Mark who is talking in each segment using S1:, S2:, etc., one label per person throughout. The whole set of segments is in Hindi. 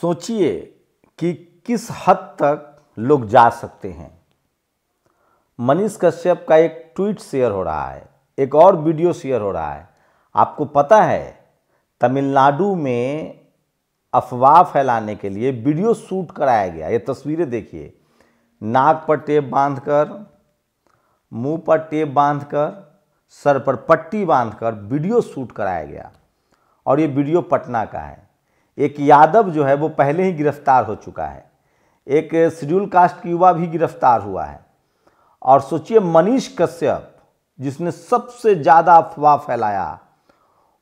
S1: सोचिए कि किस हद तक लोग जा सकते हैं। मनीष कश्यप का एक ट्वीट शेयर हो रहा है, एक और वीडियो शेयर हो रहा है। आपको पता है तमिलनाडु में अफवाह फैलाने के लिए वीडियो शूट कराया गया। ये तस्वीरें देखिए, नाक पर टेप बांधकर, मुंह पर टेप बांधकर, सर पर पट्टी बांधकर वीडियो शूट कराया गया। और ये वीडियो पटना का है। एक यादव जो है वो पहले ही गिरफ्तार हो चुका है, एक शेड्यूल कास्ट की युवा भी गिरफ्तार हुआ है। और सोचिए मनीष कश्यप जिसने सबसे ज़्यादा अफवाह फैलाया,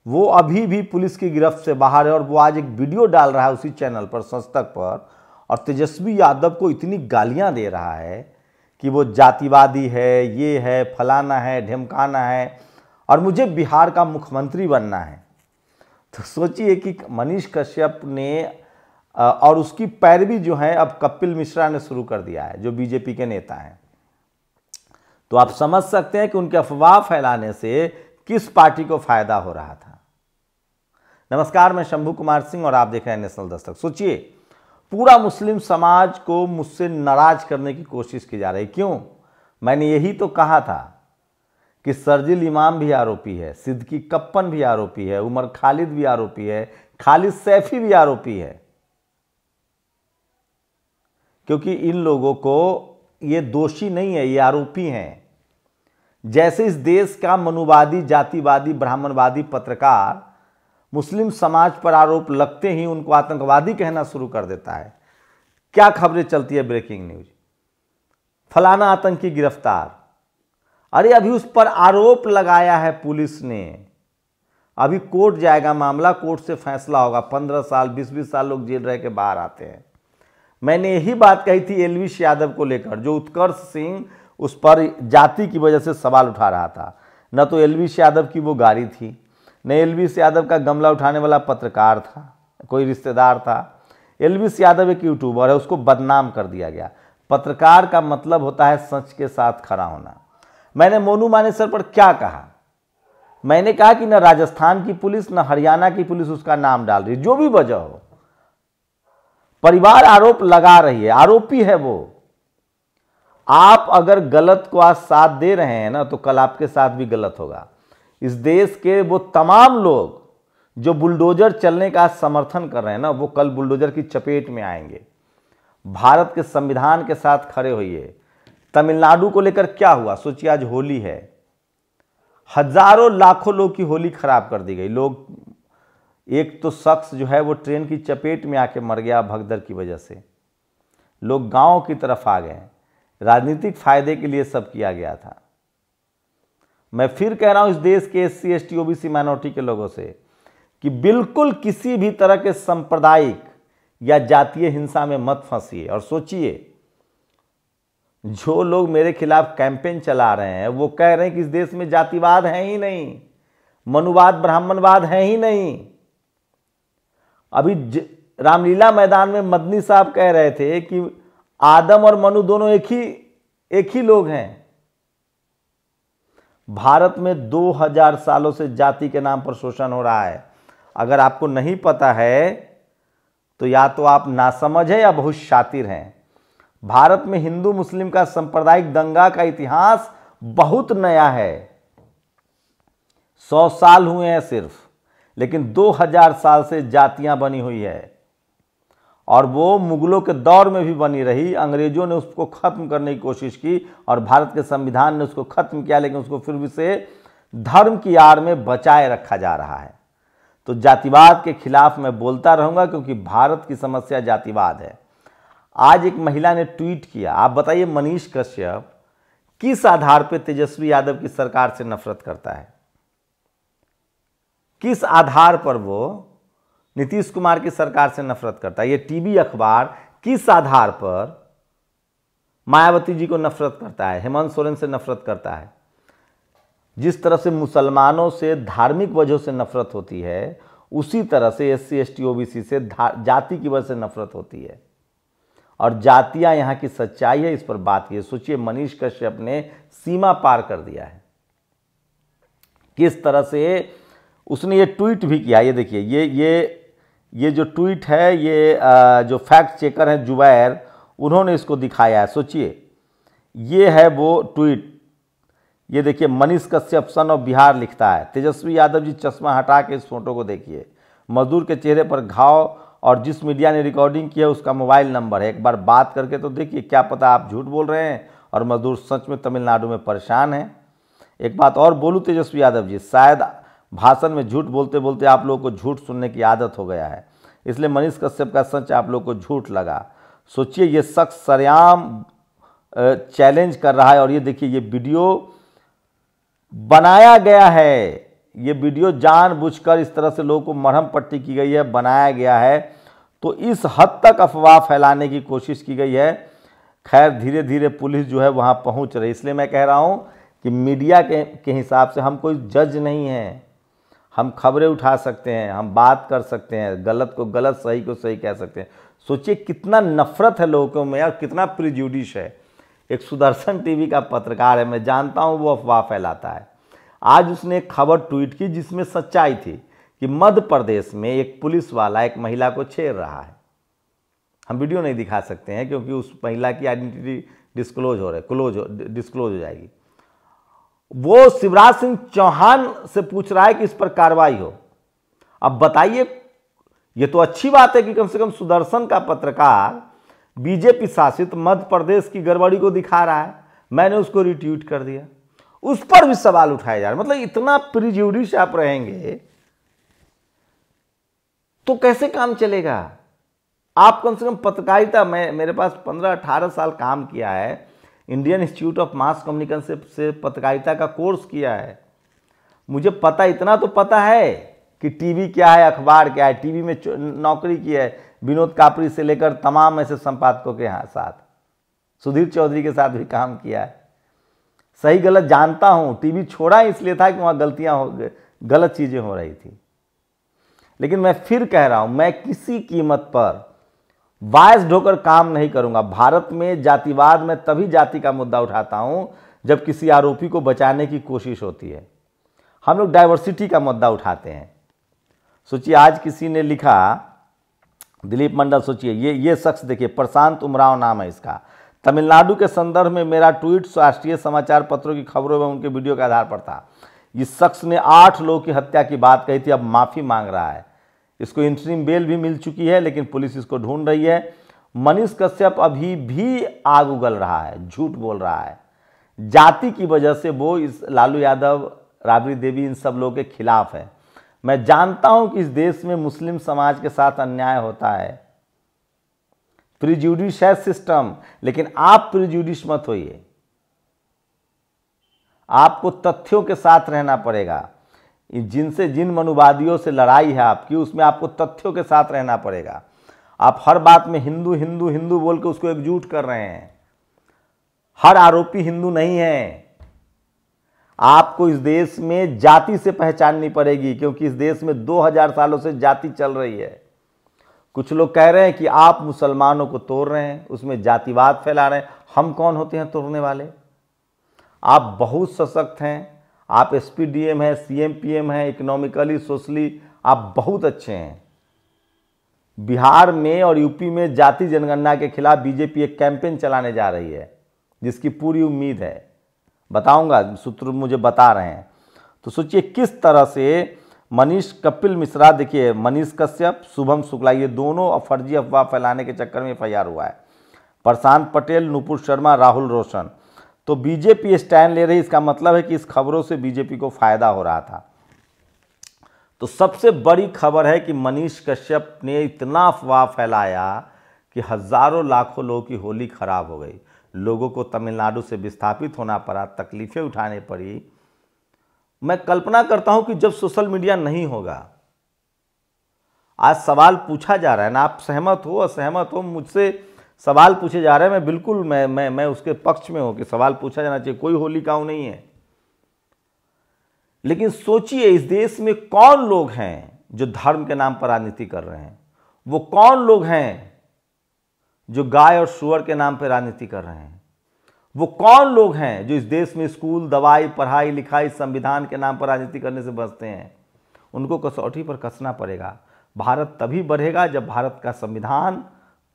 S1: वो अभी भी पुलिस की गिरफ्त से बाहर है। और वो आज एक वीडियो डाल रहा है उसी चैनल पर, सच तक पर, और तेजस्वी यादव को इतनी गालियां दे रहा है कि वो जातिवादी है, ये है, फलाना है, ढिमकाना है, और मुझे बिहार का मुख्यमंत्री बनना है। तो सोचिए कि मनीष कश्यप ने और उसकी पैरवी जो है अब कपिल मिश्रा ने शुरू कर दिया है, जो बीजेपी के नेता हैं। तो आप समझ सकते हैं कि उनके अफवाह फैलाने से किस पार्टी को फायदा हो रहा था। नमस्कार, मैं शंभू कुमार सिंह और आप देख रहे हैं नेशनल दस्तक। सोचिए पूरा मुस्लिम समाज को मुझसे नाराज करने की कोशिश की जा रही। क्यों? मैंने यही तो कहा था कि शर्जिल इमाम भी आरोपी है, सिद्दीकी कप्पन भी आरोपी है, उमर खालिद भी आरोपी है, खालिद सैफी भी आरोपी है। क्योंकि इन लोगों को ये दोषी नहीं है, ये आरोपी हैं। जैसे इस देश का मनुवादी, जातिवादी, ब्राह्मणवादी पत्रकार मुस्लिम समाज पर आरोप लगते ही उनको आतंकवादी कहना शुरू कर देता है। क्या खबरें चलती है, ब्रेकिंग न्यूज, फलाना आतंकी गिरफ्तार। अरे अभी उस पर आरोप लगाया है पुलिस ने, अभी कोर्ट जाएगा मामला, कोर्ट से फैसला होगा। 15 साल 20-20 साल लोग जेल रह के बाहर आते हैं। मैंने यही बात कही थी एलवीश यादव को लेकर, जो उत्कर्ष सिंह उस पर जाति की वजह से सवाल उठा रहा था। न तो एलवीश यादव की वो गाड़ी थी, न एलवीश यादव का गमला उठाने वाला पत्रकार था, कोई रिश्तेदार था। एलवीश यादव एक यूट्यूबर है, उसको बदनाम कर दिया गया। पत्रकार का मतलब होता है सच के साथ खड़ा होना। मैंने मोनू मानेसर पर क्या कहा? मैंने कहा कि न राजस्थान की पुलिस न हरियाणा की पुलिस उसका नाम डाल रही, जो भी वजह हो। परिवार आरोप लगा रही है, आरोपी है वो। आप अगर गलत को आज साथ दे रहे हैं ना, तो कल आपके साथ भी गलत होगा। इस देश के वो तमाम लोग जो बुलडोजर चलने का समर्थन कर रहे हैं ना, वो कल बुलडोजर की चपेट में आएंगे। भारत के संविधान के साथ खड़े होइए। तमिलनाडु को लेकर क्या हुआ? सोचिए आज होली है, हजारों लाखों लोग की होली खराब कर दी गई। लोग, एक तो शख्स जो है वो ट्रेन की चपेट में आके मर गया भगदड़ की वजह से। लोग गांव की तरफ आ गए। राजनीतिक फायदे के लिए सब किया गया था। मैं फिर कह रहा हूं इस देश के SC ST OBC माइनॉरिटी के लोगों से कि बिल्कुल किसी भी तरह के सांप्रदायिक या जातीय हिंसा में मत फंसिए। और सोचिए जो लोग मेरे खिलाफ कैंपेन चला रहे हैं वो कह रहे हैं कि इस देश में जातिवाद है ही नहीं, मनुवाद, ब्राह्मणवाद है ही नहीं। अभी रामलीला मैदान में मदनी साहब कह रहे थे कि आदम और मनु दोनों एक ही लोग हैं। भारत में 2000 सालों से जाति के नाम पर शोषण हो रहा है। अगर आपको नहीं पता है तो या तो आप नासमझ हैं या बहुत शातिर हैं। भारत में हिंदू मुस्लिम का सांप्रदायिक दंगा का इतिहास बहुत नया है। 100 साल हुए हैं सिर्फ, लेकिन 2000 साल से जातियां बनी हुई है। और वो मुगलों के दौर में भी बनी रही। अंग्रेजों ने उसको खत्म करने की कोशिश की और भारत के संविधान ने उसको खत्म किया, लेकिन उसको फिर भी से धर्म की आड़ में बचाए रखा जा रहा है। तो जातिवाद के खिलाफ मैं बोलता रहूंगा, क्योंकि भारत की समस्या जातिवाद है। आज एक महिला ने ट्वीट किया। आप बताइए मनीष कश्यप किस आधार पर तेजस्वी यादव की सरकार से नफरत करता है? किस आधार पर वो नीतीश कुमार की सरकार से नफरत करता है? ये टीवी अखबार किस आधार पर मायावती जी को नफरत करता है, हेमंत सोरेन से नफरत करता है? जिस तरह से मुसलमानों से धार्मिक वजहों से नफरत होती है, उसी तरह से SC ST OBC से जाति की वजह से नफरत होती है। और जातियां यहाँ की सच्चाई है, इस पर बात की। सोचिए मनीष कश्यप ने सीमा पार कर दिया है। किस तरह से उसने ये ट्वीट भी किया, ये देखिए, ये ये जो ट्वीट है, ये जो फैक्ट चेकर हैं जुबैर, उन्होंने इसको दिखाया है। सोचिए, ये है वो ट्वीट। ये देखिए, मनीष कश्यप सन ऑफ बिहार लिखता है। तेजस्वी यादव जी चश्मा हटा के इस फोटो को देखिए। मजदूर के चेहरे पर घाव और जिस मीडिया ने रिकॉर्डिंग की है उसका मोबाइल नंबर है। एक बार बात करके तो देखिए, क्या पता आप झूठ बोल रहे हैं और मजदूर सच में तमिलनाडु में परेशान हैं। एक बात और बोलूँ तेजस्वी यादव जी, शायद भाषण में झूठ बोलते बोलते आप लोगों को झूठ सुनने की आदत हो गया है, इसलिए मनीष कश्यप का सच आप लोग को झूठ लगा। सोचिए, ये शख्स सरेआम चैलेंज कर रहा है और ये देखिए, ये वीडियो बनाया गया है। ये वीडियो जानबूझकर इस तरह से लोगों को मरहम पट्टी की गई है, बनाया गया है, तो इस हद तक अफवाह फैलाने की कोशिश की गई है। खैर, धीरे धीरे पुलिस जो है वहाँ पहुँच रही। इसलिए मैं कह रहा हूँ कि मीडिया के हिसाब से हम कोई जज नहीं हैं। हम खबरें उठा सकते हैं, हम बात कर सकते हैं, गलत को गलत, सही को सही कह सकते हैं। सोचिए कितना नफरत है लोगों में और कितना प्रिजुडिस है। एक सुदर्शन टीवी का पत्रकार है, मैं जानता हूं वो अफवाह फैलाता है। आज उसने एक खबर ट्वीट की जिसमें सच्चाई थी कि मध्य प्रदेश में एक पुलिस वाला एक महिला को छेड़ रहा है। हम वीडियो नहीं दिखा सकते हैं क्योंकि उस महिला की आइडेंटिटी डिस्क्लोज हो जाएगी। वो शिवराज सिंह चौहान से पूछ रहा है कि इस पर कार्रवाई हो। अब बताइए, ये तो अच्छी बात है कि कम से कम सुदर्शन का पत्रकार बीजेपी शासित मध्य प्रदेश की गड़बड़ी को दिखा रहा है। मैंने उसको रिट्वीट कर दिया, उस पर भी सवाल उठाए जा रहे। मतलब इतना प्रिजुडिस आप रहेंगे तो कैसे काम चलेगा? आप कम से कम पत्रकारिता, मेरे पास 15-18 साल काम किया है, Indian institute of mass communication से पत्रकारिता का कोर्स किया है। मुझे पता, इतना तो पता है कि टीवी क्या है, अखबार क्या है। टीवी में नौकरी की है विनोद कापरी से लेकर तमाम ऐसे संपादकों के साथ, सुधीर चौधरी के साथ भी काम किया है। सही गलत जानता हूं। टीवी छोड़ा इसलिए था कि वहां गलत चीजें हो रही थी। लेकिन मैं फिर कह रहा हूं, मैं किसी कीमत पर बायस्ड होकर काम नहीं करूंगा। भारत में जातिवाद में तभी जाति का मुद्दा उठाता हूं जब किसी आरोपी को बचाने की कोशिश होती है। हम लोग डाइवर्सिटी का मुद्दा उठाते हैं। सोचिए, आज किसी ने लिखा, दिलीप मंडल, सोचिए ये शख्स देखिए, प्रशांत उमराव नाम है इसका। तमिलनाडु के संदर्भ में मेरा ट्वीट राष्ट्रीय समाचार पत्रों की खबरों में उनके वीडियो के आधार पर था। इस शख्स ने 8 लोगों की हत्या की बात कही थी, अब माफी मांग रहा है। इसको इंटरिम बेल भी मिल चुकी है, लेकिन पुलिस इसको ढूंढ रही है। मनीष कश्यप अभी भी आग उगल रहा है, झूठ बोल रहा है। जाति की वजह से वो इस लालू यादव, राबड़ी देवी, इन सब लोगों के खिलाफ है। मैं जानता हूं कि इस देश में मुस्लिम समाज के साथ अन्याय होता है, प्रिजुडिस है सिस्टम, लेकिन आप प्रिजुडिस मत होइए। आपको तथ्यों के साथ रहना पड़ेगा। जिन मनुवादियों से लड़ाई है आपकी, उसमें आपको तथ्यों के साथ रहना पड़ेगा। आप हर बात में हिंदू हिंदू हिंदू बोल के उसको एकजुट कर रहे हैं। हर आरोपी हिंदू नहीं है। आपको इस देश में जाति से पहचाननी पड़ेगी, क्योंकि इस देश में 2000 सालों से जाति चल रही है। कुछ लोग कह रहे हैं कि आप मुसलमानों को तोड़ रहे हैं, उसमें जातिवाद फैला रहे हैं। हम कौन होते हैं तोड़ने वाले? आप बहुत सशक्त हैं, आप एसपीडीएम हैं, सीएमपीएम हैं, इकोनॉमिकली सोशली आप बहुत अच्छे हैं। बिहार में और यूपी में जाति जनगणना के खिलाफ बीजेपी एक कैंपेन चलाने जा रही है, जिसकी पूरी उम्मीद है। बताऊंगा, सूत्र मुझे बता रहे हैं। तो सोचिए किस तरह से मनीष, कपिल मिश्रा, देखिए मनीष कश्यप, शुभम शुक्ला, ये दोनों फर्जी अफवाह फैलाने के चक्कर में एफआईआर हुआ है। प्रशांत पटेल, नुपुर शर्मा, राहुल रोशन। तो बीजेपी स्टैंड ले रही, इसका मतलब है कि इस खबरों से बीजेपी को फायदा हो रहा था। तो सबसे बड़ी खबर है कि मनीष कश्यप ने इतना अफवाह फैलाया कि हजारों लाखों लोगों की होली खराब हो गई। लोगों को तमिलनाडु से विस्थापित होना पड़ा, तकलीफें उठानी पड़ी। मैं कल्पना करता हूं कि जब सोशल मीडिया नहीं होगा, आज सवाल पूछा जा रहा है ना, आप सहमत हो असहमत हो, मुझसे सवाल पूछे जा रहे हैं। मैं बिल्कुल मैं उसके पक्ष में हूं कि सवाल पूछा जाना चाहिए, कोई होली काऊ नहीं है। लेकिन सोचिए, इस देश में कौन लोग हैं जो धर्म के नाम पर राजनीति कर रहे हैं? वो कौन लोग हैं जो गाय और सुअर के नाम पर राजनीति कर रहे हैं? वो कौन लोग हैं जो इस देश में स्कूल, दवाई, पढ़ाई लिखाई, संविधान के नाम पर राजनीति करने से बचते हैं? उनको कसौटी पर कसना पड़ेगा। भारत तभी बढ़ेगा जब भारत का संविधान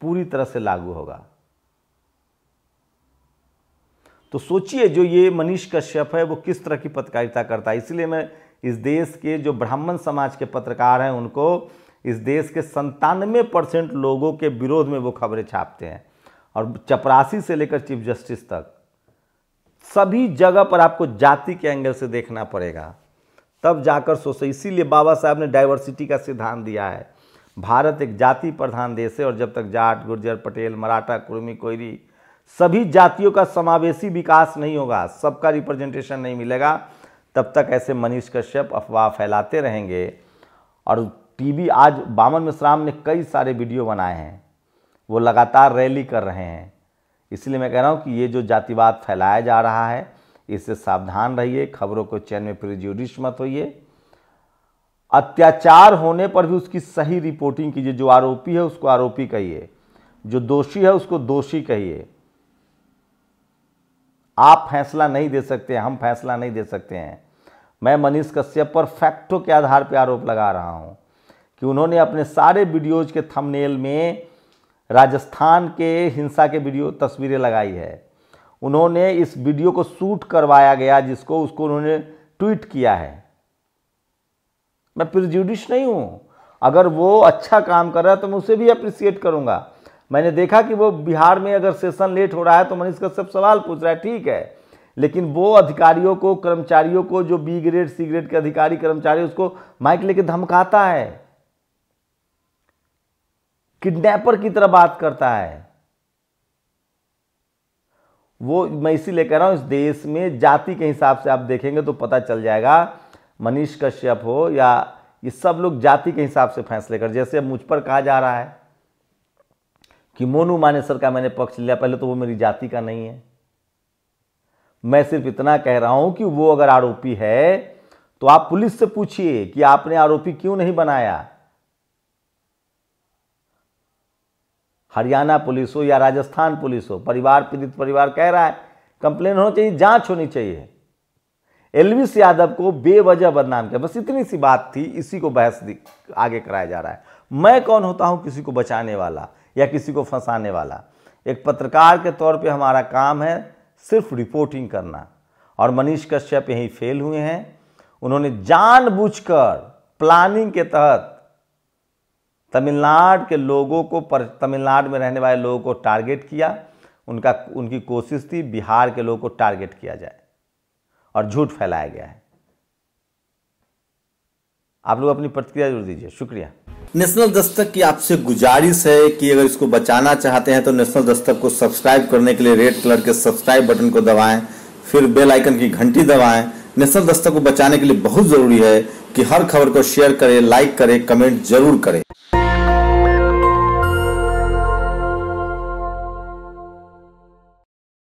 S1: पूरी तरह से लागू होगा। तो सोचिए, जो ये मनीष कश्यप है वो किस तरह की पत्रकारिता करता है। इसलिए मैं इस देश के जो ब्राह्मण समाज के पत्रकार हैं उनको, इस देश के 97% लोगों के विरोध में वो खबरें छापते हैं, और चपरासी से लेकर चीफ जस्टिस तक सभी जगह पर आपको जाति के एंगल से देखना पड़ेगा, तब जाकर सोचे। इसीलिए बाबा साहब ने डाइवर्सिटी का सिद्धांत दिया है। भारत एक जाति प्रधान देश है, और जब तक जाट, गुर्जर, पटेल, मराठा, कुर्मी, कोयरी सभी जातियों का समावेशी विकास नहीं होगा, सबका रिप्रेजेंटेशन नहीं मिलेगा, तब तक ऐसे मनीष कश्यप अफवाह फैलाते रहेंगे। और टीवी, आज बामन मिश्राम ने कई सारे वीडियो बनाए हैं, वो लगातार रैली कर रहे हैं। इसलिए मैं कह रहा हूँ कि ये जो जातिवाद फैलाया जा रहा है, इससे सावधान रहिए, खबरों को चैन में प्रेजुडिस मत होइए। अत्याचार होने पर भी उसकी सही रिपोर्टिंग कीजिए। जो आरोपी है उसको आरोपी कहिए, जो दोषी है उसको दोषी कहिए। आप फैसला नहीं दे सकते, हम फैसला नहीं दे सकते हैं। मैं मनीष कश्यप पर फैक्टों के आधार पर आरोप लगा रहा हूं कि उन्होंने अपने सारे वीडियोज के थंबनेल में राजस्थान के हिंसा के वीडियो तस्वीरें लगाई है। उन्होंने इस वीडियो को शूट करवाया गया जिसको, उसको उन्होंने ट्वीट किया है। मैं प्रेजुडिस नहीं हूं, अगर वो अच्छा काम कर रहा है तो मैं उसे भी अप्रिशिएट करूंगा। मैंने देखा कि वो बिहार में अगर सेशन लेट हो रहा है तो मनीष कश्यप सवाल पूछ रहा है, ठीक है, लेकिन वो अधिकारियों को, कर्मचारियों को, जो बी ग्रेड, सी ग्रेड के अधिकारी कर्मचारी, उसको माइक लेके धमकाता है, किडनैपर की तरह बात करता है। वो, मैं इसीलिए कह रहा हूं, इस देश में जाति के हिसाब से आप देखेंगे तो पता चल जाएगा, मनीष कश्यप हो या ये सब लोग जाति के हिसाब से फैसले कर। जैसे मुझ पर कहा जा रहा है कि मोनू मानेसर का मैंने पक्ष लिया, पहले तो वो मेरी जाति का नहीं है। मैं सिर्फ इतना कह रहा हूं कि वो अगर आरोपी है तो आप पुलिस से पूछिए कि आपने आरोपी क्यों नहीं बनाया। हरियाणा पुलिस हो या राजस्थान पुलिस हो, परिवार पीड़ित परिवार कह रहा है, कंप्लेन होना चाहिए, जांच होनी चाहिए। एलविस यादव को बेवजह बदनाम किया, बस इतनी सी बात थी, इसी को बहस आगे कराया जा रहा है। मैं कौन होता हूं किसी को बचाने वाला या किसी को फंसाने वाला। एक पत्रकार के तौर पे हमारा काम है सिर्फ रिपोर्टिंग करना, और मनीष कश्यप यहीं फेल हुए हैं। उन्होंने जानबूझकर प्लानिंग के तहत तमिलनाडु के लोगों को, तमिलनाडु में रहने वाले लोगों को टारगेट किया। उनकी कोशिश थी बिहार के लोगों को टारगेट किया जाए, और झूठ फैलाया गया है। आप लोग अपनी प्रतिक्रिया जरूर दीजिए। शुक्रिया।
S2: नेशनल दस्तक की आपसे गुजारिश है कि अगर इसको बचाना चाहते हैं तो नेशनल दस्तक को सब्सक्राइब करने के लिए रेड कलर के सब्सक्राइब बटन को दबाएं, फिर बेल आइकन की घंटी दबाएं। नेशनल दस्तक को बचाने के लिए बहुत जरूरी है कि हर खबर को शेयर करें, लाइक करें, कमेंट जरूर करें।